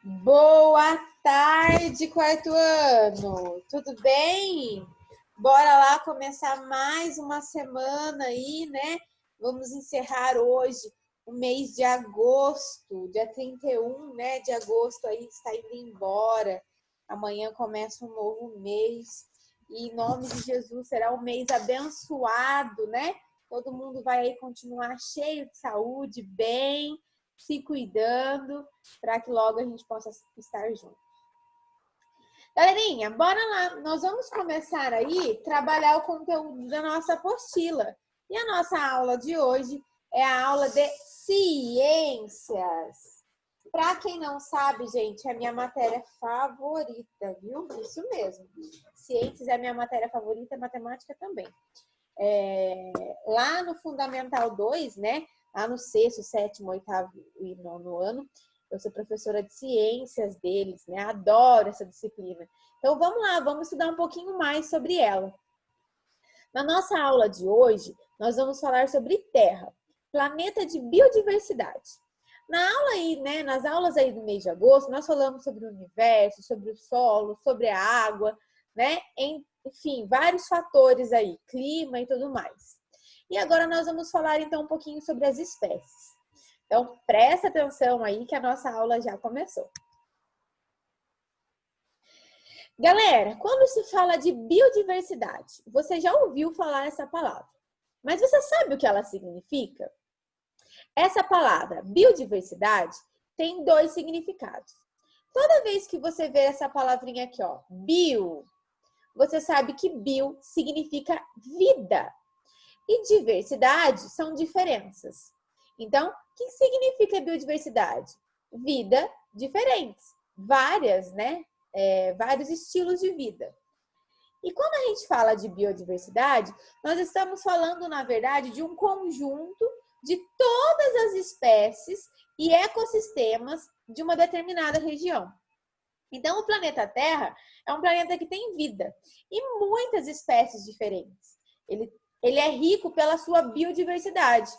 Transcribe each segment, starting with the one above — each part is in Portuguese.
Boa tarde, quarto ano! Tudo bem? Bora lá começar mais uma semana aí, né? Vamos encerrar hoje o mês de agosto, dia 31, né, de agosto aí está indo embora. Amanhã começa um novo mês e em nome de Jesus será um mês abençoado, né? Todo mundo vai aí continuar cheio de saúde, bem, se cuidando, para que logo a gente possa estar juntos. Galerinha, bora lá. Nós vamos começar aí trabalhar o conteúdo da nossa apostila. E a nossa aula de hoje é a aula de ciências. Para quem não sabe, gente, é a minha matéria favorita, viu? Isso mesmo. Ciências é a minha matéria favorita, matemática também. Lá no Fundamental 2, né? Lá no sexto, sétimo, oitavo e nono ano, eu sou professora de ciências deles, né? Adoro essa disciplina. Então, vamos lá, vamos estudar um pouquinho mais sobre ela. Na nossa aula de hoje, nós vamos falar sobre Terra, planeta de biodiversidade. Nas aulas aí do mês de agosto, nós falamos sobre o universo, sobre o solo, sobre a água, né? Enfim, vários fatores aí, clima e tudo mais. E agora nós vamos falar então um pouquinho sobre as espécies. Então, presta atenção aí que a nossa aula já começou. Galera, quando se fala de biodiversidade, você já ouviu falar essa palavra, mas você sabe o que ela significa? Essa palavra, biodiversidade, tem dois significados. Toda vez que você vê essa palavrinha aqui, ó, bio, você sabe que bio significa vida. E diversidade são diferenças. Então, o que significa biodiversidade? Vida diferentes, várias, né? Vários estilos de vida. E quando a gente fala de biodiversidade, nós estamos falando, na verdade, de um conjunto de todas as espécies e ecossistemas de uma determinada região. Então, o planeta Terra é um planeta que tem vida e muitas espécies diferentes. Ele é rico pela sua biodiversidade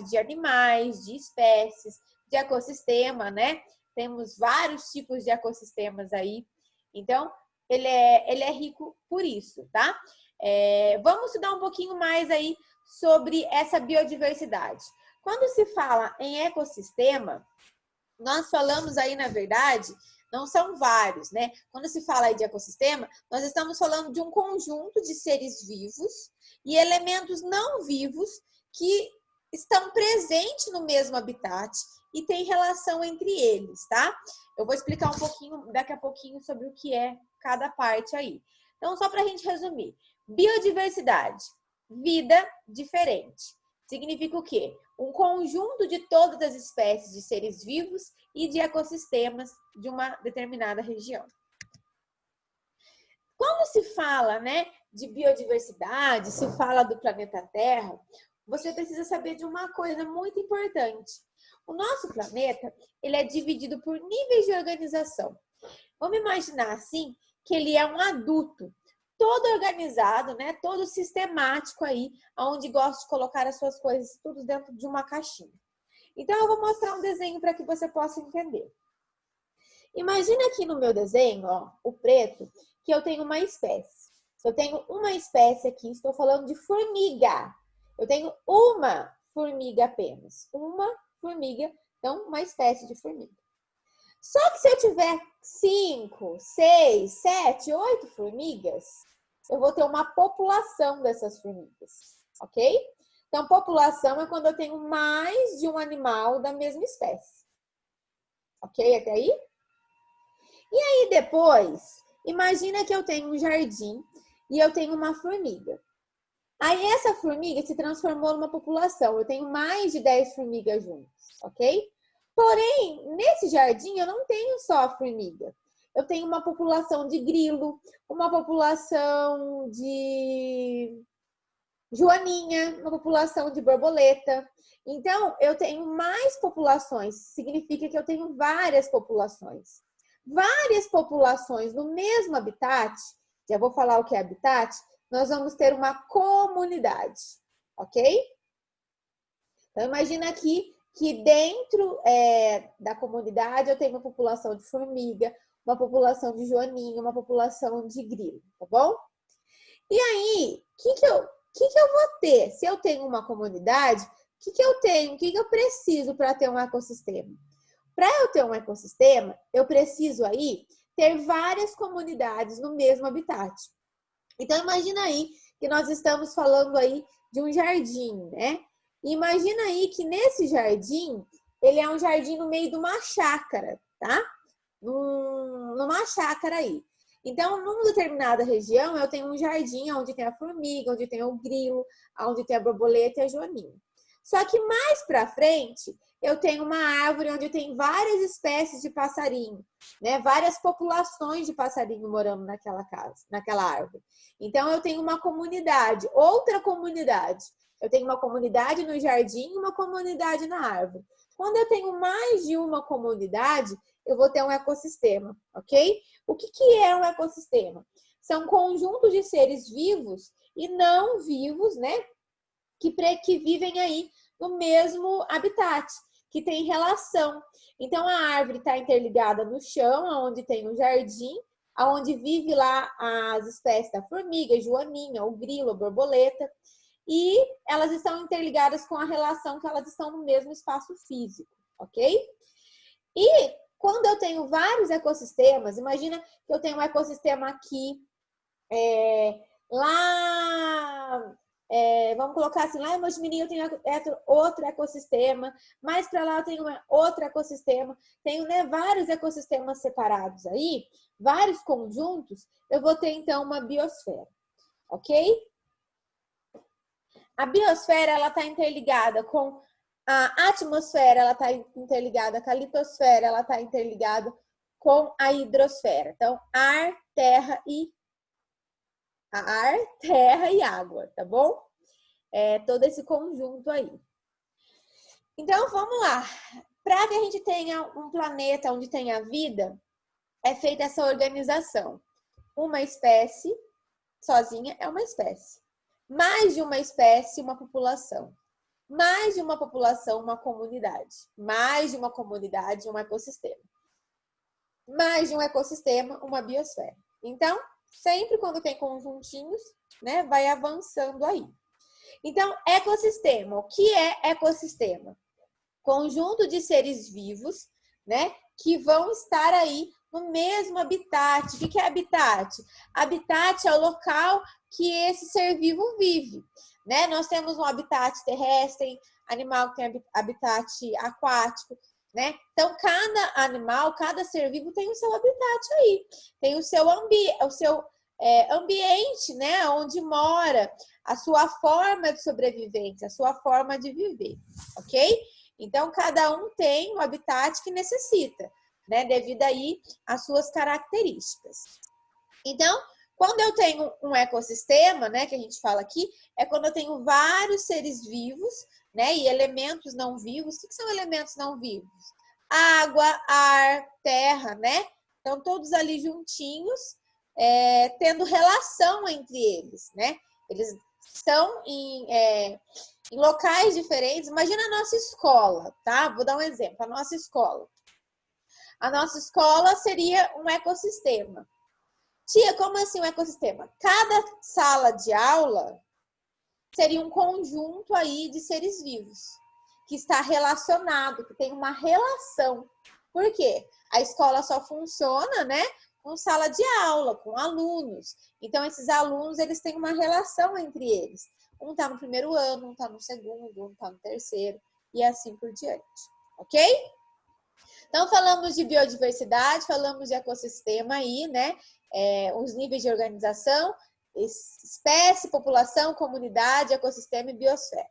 de animais, de espécies, de ecossistema, né? Temos vários tipos de ecossistemas aí. Então, ele é rico por isso, tá? Vamos estudar um pouquinho mais aí sobre essa biodiversidade. Quando se fala em ecossistema, nós falamos aí, na verdade, não são vários, né? Quando se fala aí de ecossistema, nós estamos falando de um conjunto de seres vivos e elementos não vivos que estão presentes no mesmo habitat e tem relação entre eles, tá? Eu vou explicar um pouquinho, daqui a pouquinho, sobre o que é cada parte aí. Então, só para a gente resumir. Biodiversidade, vida diferente. Significa o quê? Um conjunto de todas as espécies de seres vivos e de ecossistemas de uma determinada região. Quando se fala, né, de biodiversidade, se fala do planeta Terra, você precisa saber de uma coisa muito importante. O nosso planeta, ele é dividido por níveis de organização. Vamos imaginar assim, que ele é um adulto, todo organizado, né? Todo sistemático aí, onde gosta de colocar as suas coisas tudo dentro de uma caixinha. Então, eu vou mostrar um desenho para que você possa entender. Imagina aqui no meu desenho, ó, o preto, que eu tenho uma espécie. Eu tenho uma espécie aqui, estou falando de formiga. Eu tenho uma formiga apenas. Uma formiga, então uma espécie de formiga. Só que se eu tiver 5, 6, 7, 8 formigas, eu vou ter uma população dessas formigas, ok? Então, população é quando eu tenho mais de um animal da mesma espécie. Ok? Até aí? E aí, depois, imagina que eu tenho um jardim e eu tenho uma formiga. Aí, essa formiga se transformou numa população. Eu tenho mais de 10 formigas juntas, ok? Porém, nesse jardim, eu não tenho só formiga. Eu tenho uma população de grilo, uma população de joaninha, uma população de borboleta. Então, eu tenho mais populações. Significa que eu tenho várias populações. Várias populações no mesmo habitat. Já vou falar o que é habitat. Nós vamos ter uma comunidade, ok? Então, imagina aqui que dentro da comunidade eu tenho uma população de formiga, uma população de joaninha, uma população de grilo, tá bom? E aí, o que eu vou ter? Se eu tenho uma comunidade, o que eu tenho? O que eu preciso para ter um ecossistema? Para eu ter um ecossistema, eu preciso aí ter várias comunidades no mesmo habitat. Então, imagina aí que nós estamos falando aí de um jardim, né? Imagina aí que nesse jardim, ele é um jardim no meio de uma chácara, tá? Numa chácara aí. Então, numa determinada região, eu tenho um jardim onde tem a formiga, onde tem o grilo, onde tem a borboleta e a joaninha. Só que mais para frente, eu tenho uma árvore onde tem várias espécies de passarinho, né? Várias populações de passarinho morando naquela casa, naquela árvore. Então, eu tenho uma comunidade, outra comunidade. Eu tenho uma comunidade no jardim e uma comunidade na árvore. Quando eu tenho mais de uma comunidade, eu vou ter um ecossistema, ok? O que é um ecossistema? São conjuntos de seres vivos e não vivos, né? Que vivem aí no mesmo habitat, que tem relação. Então, a árvore está interligada no chão, onde tem o jardim, onde vive lá as espécies da formiga, joaninha, o grilo, a borboleta, e elas estão interligadas com a relação que elas estão no mesmo espaço físico, ok? E quando eu tenho vários ecossistemas, imagina que eu tenho um ecossistema aqui, lá, vamos colocar assim, lá em Mojimirim eu tenho outro ecossistema, mais para lá eu tenho outro ecossistema, tenho, né, vários ecossistemas separados aí, vários conjuntos, eu vou ter então uma biosfera, ok? A biosfera, ela está interligada com a atmosfera, ela está interligada com a litosfera, ela está interligada com a hidrosfera. Então, ar, terra e água, tá bom? Todo esse conjunto aí. Então, vamos lá. Para que a gente tenha um planeta onde tenha vida, é feita essa organização. Uma espécie sozinha é uma espécie. Mais de uma espécie, uma população. Mais de uma população, uma comunidade. Mais de uma comunidade, um ecossistema. Mais de um ecossistema, uma biosfera. Então, sempre quando tem conjuntinhos, né, vai avançando aí. Então, ecossistema. O que é ecossistema? Conjunto de seres vivos, né, que vão estar aí no mesmo habitat. O que é habitat? Habitat é o local que esse ser vivo vive, né? Nós temos um habitat terrestre, animal que tem habitat aquático, né? Então, cada animal, cada ser vivo tem o seu habitat aí, tem o seu ambiente, né? Onde mora, a sua forma de sobrevivência, a sua forma de viver, ok? Então, cada um tem o habitat que necessita, né? Devido aí às suas características. Então, quando eu tenho um ecossistema, né, que a gente fala aqui, é quando eu tenho vários seres vivos, né, e elementos não vivos. O que são elementos não vivos? Água, ar, terra, né? Então, todos ali juntinhos, tendo relação entre eles, né? Eles estão em locais diferentes. Imagina a nossa escola, tá? Vou dar um exemplo. A nossa escola. A nossa escola seria um ecossistema. Tia, como assim um ecossistema? Cada sala de aula seria um conjunto aí de seres vivos, que está relacionado, que tem uma relação. Por quê? A escola só funciona, né, com sala de aula, com alunos. Então, esses alunos, eles têm uma relação entre eles. Um está no primeiro ano, um está no segundo, um está no terceiro, e assim por diante. Ok? Então, falamos de biodiversidade, falamos de ecossistema aí, né? Os níveis de organização, espécie, população, comunidade, ecossistema e biosfera.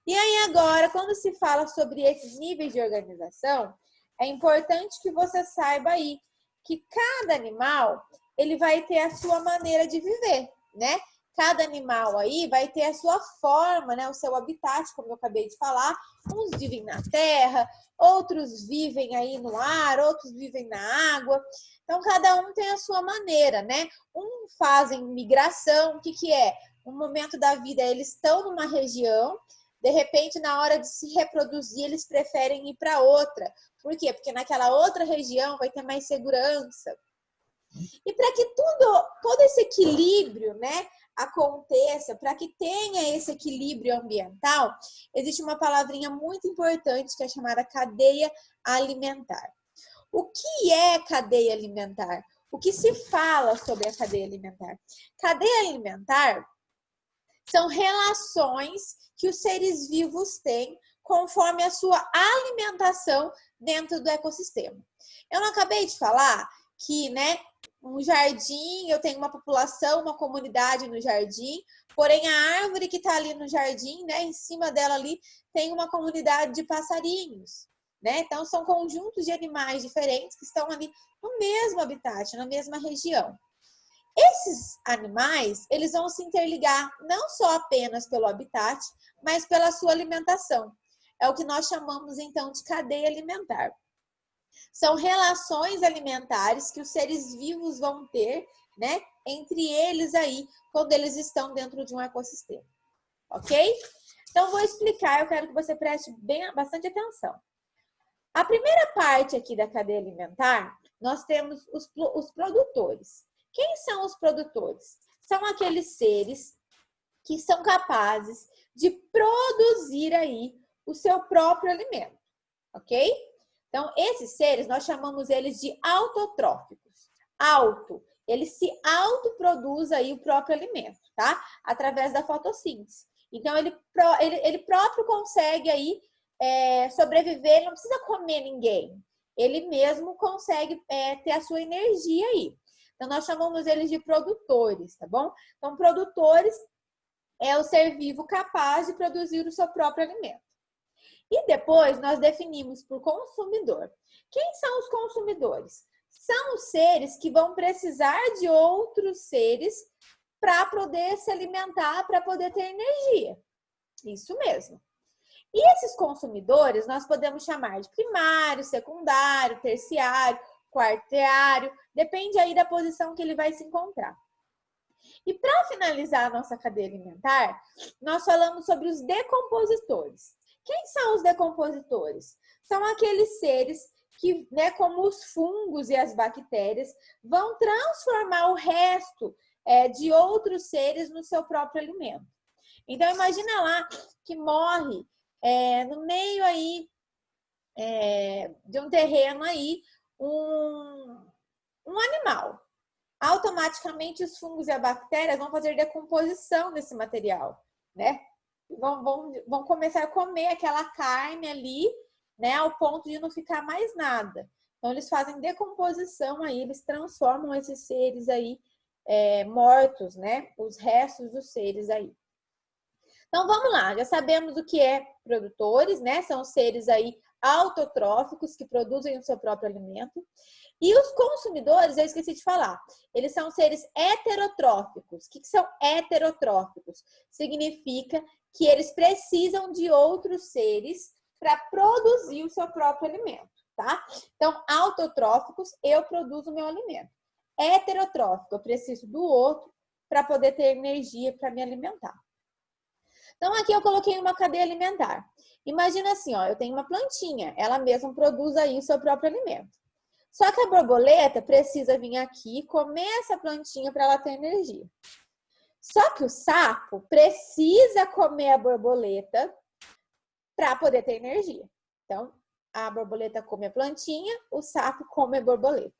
E aí agora, quando se fala sobre esses níveis de organização, é importante que você saiba aí que cada animal, ele vai ter a sua maneira de viver, né? Cada animal aí vai ter a sua forma, né? O seu habitat, como eu acabei de falar. Uns vivem na terra, outros vivem aí no ar, outros vivem na água. Então, cada um tem a sua maneira, né? Uns fazem migração. O que é? No momento da vida, eles estão numa região, De repente, na hora de se reproduzir, eles preferem ir para outra. Por quê? Porque naquela outra região vai ter mais segurança. E para que todo esse equilíbrio, né, aconteça, para que tenha esse equilíbrio ambiental, existe uma palavrinha muito importante que é chamada cadeia alimentar. O que é cadeia alimentar? O que se fala sobre a cadeia alimentar? Cadeia alimentar são relações que os seres vivos têm conforme a sua alimentação dentro do ecossistema. Eu não acabei de falar que, né, um jardim, eu tenho uma população, uma comunidade no jardim, porém a árvore que está ali no jardim, né, em cima dela ali, tem uma comunidade de passarinhos, né? Então, são conjuntos de animais diferentes que estão ali no mesmo habitat, na mesma região. Esses animais, eles vão se interligar não só apenas pelo habitat, mas pela sua alimentação. É o que nós chamamos, então, de cadeia alimentar. São relações alimentares que os seres vivos vão ter, né, entre eles aí, quando eles estão dentro de um ecossistema. Ok? Então, vou explicar, eu quero que você preste bastante atenção. A primeira parte aqui da cadeia alimentar, nós temos os produtores. Quem são os produtores? São aqueles seres que são capazes de produzir aí o seu próprio alimento, ok? Então, esses seres, nós chamamos eles de autotróficos. Ele se autoproduz aí o próprio alimento, tá? Através da fotossíntese. Então, ele próprio consegue aí sobreviver, ele não precisa comer ninguém. Ele mesmo consegue ter a sua energia aí. Então, nós chamamos eles de produtores, tá bom? Então, produtores é o ser vivo capaz de produzir o seu próprio alimento. E depois, nós definimos por consumidor. Quem são os consumidores? São os seres que vão precisar de outros seres para poder se alimentar, para poder ter energia. Isso mesmo. E esses consumidores, nós podemos chamar de primário, secundário, terciário, quartário, depende aí da posição que ele vai se encontrar. E para finalizar a nossa cadeia alimentar, nós falamos sobre os decompositores. Quem são os decompositores? São aqueles seres que, né, como os fungos e as bactérias, vão transformar o resto de outros seres no seu próprio alimento. Então, imagina lá que morre no meio aí de um terreno aí, um animal. Automaticamente os fungos e as bactérias vão fazer decomposição desse material, né? Vão começar a comer aquela carne ali, né? Ao ponto de não ficar mais nada. Então, eles fazem decomposição aí, eles transformam esses seres aí mortos, né? Os restos dos seres aí. Então, vamos lá, já sabemos o que é produtores, né? São seres aí autotróficos que produzem o seu próprio alimento. E os consumidores, eu esqueci de falar, eles são seres heterotróficos. O que são heterotróficos? Significa que eles precisam de outros seres para produzir o seu próprio alimento, tá? Então, autotróficos, eu produzo o meu alimento. Heterotrófico, eu preciso do outro para poder ter energia para me alimentar. Então, aqui eu coloquei uma cadeia alimentar. Imagina assim, ó, eu tenho uma plantinha, ela mesma produz aí o seu próprio alimento. Só que a borboleta precisa vir aqui comer essa plantinha para ela ter energia. Só que o sapo precisa comer a borboleta para poder ter energia. Então, a borboleta come a plantinha, o sapo come a borboleta.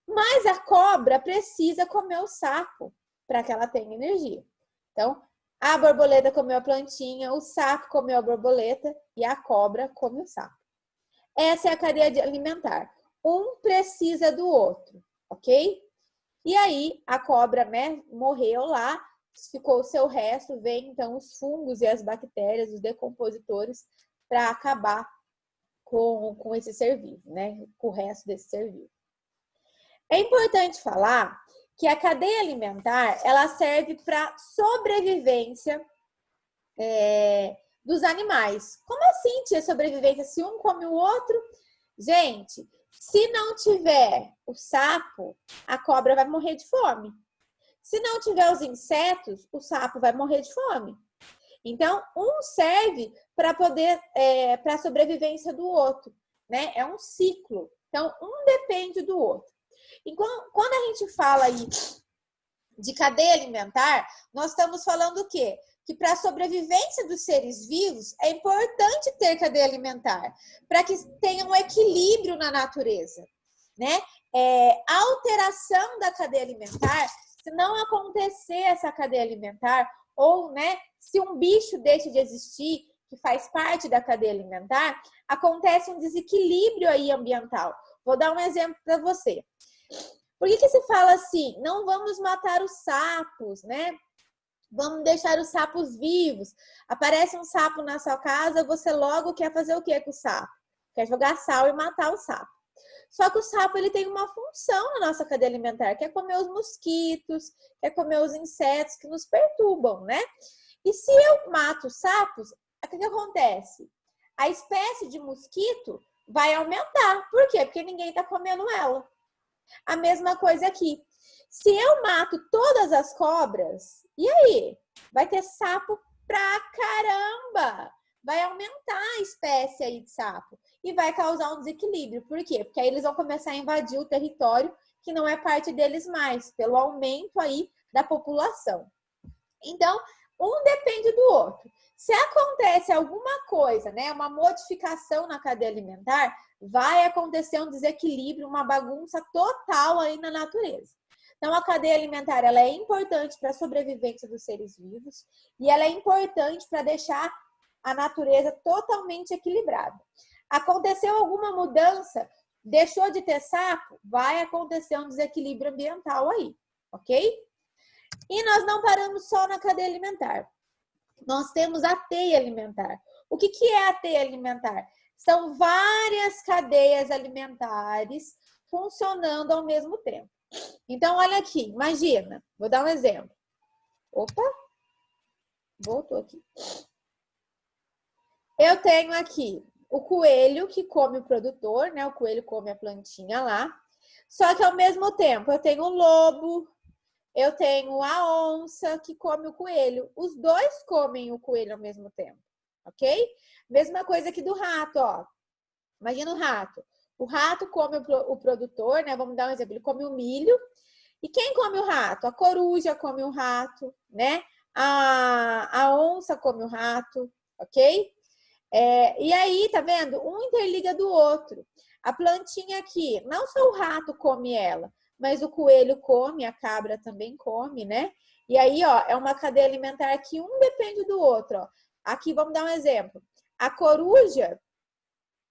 Mas a cobra precisa comer o sapo para que ela tenha energia. Então, a borboleta comeu a plantinha, o sapo comeu a borboleta e a cobra come o sapo. Essa é a cadeia alimentar. Um precisa do outro, ok? E aí, a cobra, né, morreu lá, ficou o seu resto, vem então os fungos e as bactérias, os decompositores, para acabar com esse ser vivo, né? Com o resto desse ser vivo. É importante falar que a cadeia alimentar, ela serve para sobrevivência dos animais. Como assim, tia, sobrevivência? Se um come o outro? Gente, se não tiver o sapo, a cobra vai morrer de fome. Se não tiver os insetos, o sapo vai morrer de fome. Então, um serve para poder, para a sobrevivência do outro, né? É um ciclo. Então, um depende do outro. Então, quando a gente fala aí de cadeia alimentar, nós estamos falando o quê? Que para a sobrevivência dos seres vivos é importante ter cadeia alimentar, para que tenha um equilíbrio na natureza, né? A alteração da cadeia alimentar, se não acontecer essa cadeia alimentar, ou, né, se um bicho deixa de existir, que faz parte da cadeia alimentar, acontece um desequilíbrio aí ambiental. Vou dar um exemplo para você. Por que se fala assim, não vamos matar os sapos, né? Vamos deixar os sapos vivos. Aparece um sapo na sua casa, você logo quer fazer o que com o sapo? Quer jogar sal e matar o sapo. Só que o sapo ele tem uma função na nossa cadeia alimentar, que é comer os mosquitos, que é comer os insetos que nos perturbam, né? E se eu mato os sapos, o que acontece? A espécie de mosquito vai aumentar. Por quê? Porque ninguém está comendo ela. A mesma coisa aqui. Se eu mato todas as cobras, e aí? Vai ter sapo pra caramba! Vai aumentar a espécie aí de sapo e vai causar um desequilíbrio. Por quê? Porque aí eles vão começar a invadir o território que não é parte deles mais, pelo aumento aí da população. Então, um depende do outro. Se acontece alguma coisa, né, uma modificação na cadeia alimentar, vai acontecer um desequilíbrio, uma bagunça total aí na natureza. Então, a cadeia alimentar ela é importante para a sobrevivência dos seres vivos e ela é importante para deixar a natureza totalmente equilibrada. Aconteceu alguma mudança, deixou de ter sapo, vai acontecer um desequilíbrio ambiental aí, ok? E nós não paramos só na cadeia alimentar. Nós temos a teia alimentar. O que é a teia alimentar? São várias cadeias alimentares funcionando ao mesmo tempo. Então, olha aqui, imagina, vou dar um exemplo. Opa, voltou aqui. Eu tenho aqui o coelho que come o produtor, né? O coelho come a plantinha lá. Só que ao mesmo tempo eu tenho o lobo, eu tenho a onça que come o coelho. Os dois comem o coelho ao mesmo tempo, ok? Mesma coisa aqui do rato, ó. Imagina o rato. O rato come o produtor, né? Vamos dar um exemplo. Ele come o milho. E quem come o rato? A coruja come o rato, né? A onça come o rato, ok? E aí, tá vendo? Um interliga do outro. A plantinha aqui, não só o rato come ela, mas o coelho come, a cabra também come, né? E aí, ó, é uma cadeia alimentar que um depende do outro, ó. Aqui, vamos dar um exemplo. A coruja,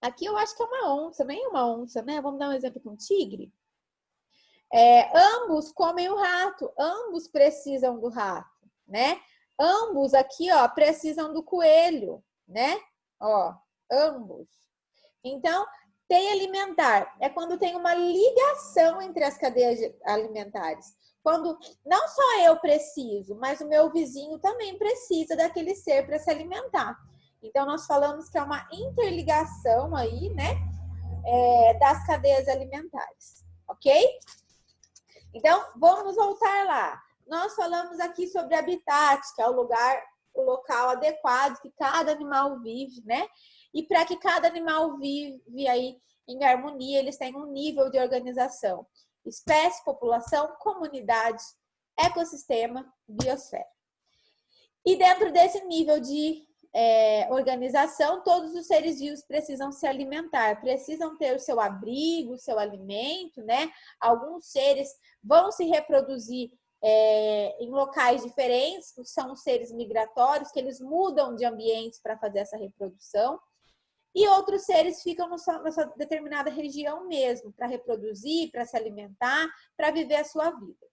aqui eu acho que é uma onça, nem uma onça, né? Vamos dar um exemplo com um tigre. Ambos comem o rato, ambos precisam do rato, né? Ambos aqui, ó, precisam do coelho, né? Ó, ambos. Então, teia alimentar é quando tem uma ligação entre as cadeias alimentares. Quando não só eu preciso, mas o meu vizinho também precisa daquele ser para se alimentar. Então, nós falamos que é uma interligação aí, né? Das cadeias alimentares, ok? Então, vamos voltar lá. Nós falamos aqui sobre habitat, que é o local adequado que cada animal vive, né? E para que cada animal vive aí em harmonia, eles têm um nível de organização. Espécie, população, comunidade, ecossistema, biosfera. E dentro desse nível de organização, todos os seres vivos precisam se alimentar, precisam ter o seu abrigo, o seu alimento, né? Alguns seres vão se reproduzir em locais diferentes, que são os seres migratórios, que eles mudam de ambientes para fazer essa reprodução. E outros seres ficam na sua determinada região mesmo, para reproduzir, para se alimentar, para viver a sua vida.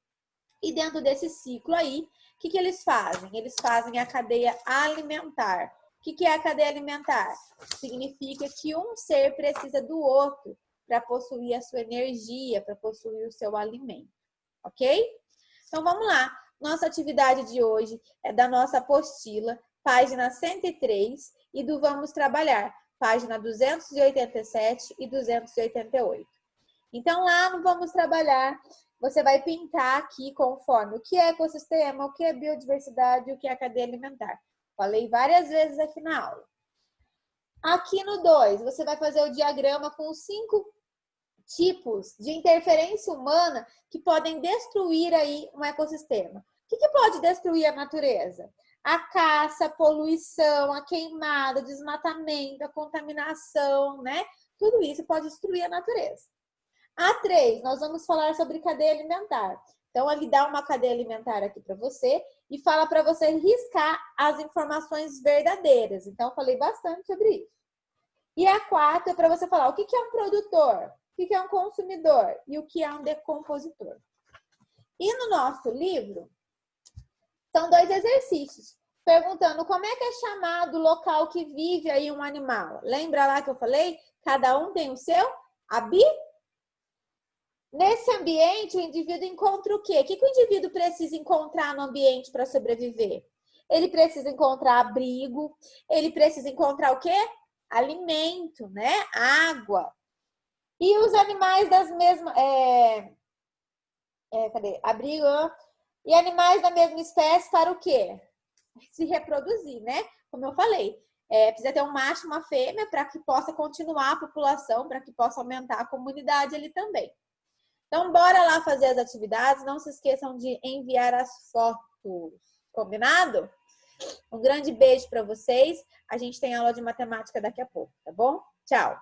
E dentro desse ciclo aí, o que eles fazem? Eles fazem a cadeia alimentar. O que é a cadeia alimentar? Significa que um ser precisa do outro para possuir a sua energia, para possuir o seu alimento. Ok? Então, vamos lá. Nossa atividade de hoje é da nossa apostila, página 103, e do Vamos Trabalhar, página 287 e 288. Então, lá no Vamos Trabalhar, você vai pintar aqui conforme o que é ecossistema, o que é biodiversidade e o que é cadeia alimentar. Falei várias vezes aqui na aula. Aqui no 2, você vai fazer o diagrama com os 5 tipos de interferência humana que podem destruir aí um ecossistema. O que pode destruir a natureza? A caça, a poluição, a queimada, o desmatamento, a contaminação, né? Tudo isso pode destruir a natureza. A 3, nós vamos falar sobre cadeia alimentar. Então, ele dá uma cadeia alimentar aqui para você e fala para você riscar as informações verdadeiras. Então, eu falei bastante sobre isso. E a 4 é para você falar o que é um produtor, o que é um consumidor e o que é um decompositor. E no nosso livro, são 2 exercícios, perguntando como é que é chamado o local que vive aí um animal. Lembra lá que eu falei? Cada um tem o seu habitat. Nesse ambiente, o indivíduo encontra o quê? O que o indivíduo precisa encontrar no ambiente para sobreviver? Ele precisa encontrar abrigo, ele precisa encontrar o quê? Alimento, né? Água. E os animais das mesmas... cadê? Abrigo. E animais da mesma espécie para o quê? Se reproduzir, né? Como eu falei. Precisa ter um macho e uma fêmea para que possa continuar a população, para que possa aumentar a comunidade ali também. Então, bora lá fazer as atividades. Não se esqueçam de enviar as fotos. Combinado? Um grande beijo para vocês. A gente tem aula de matemática daqui a pouco, tá bom? Tchau!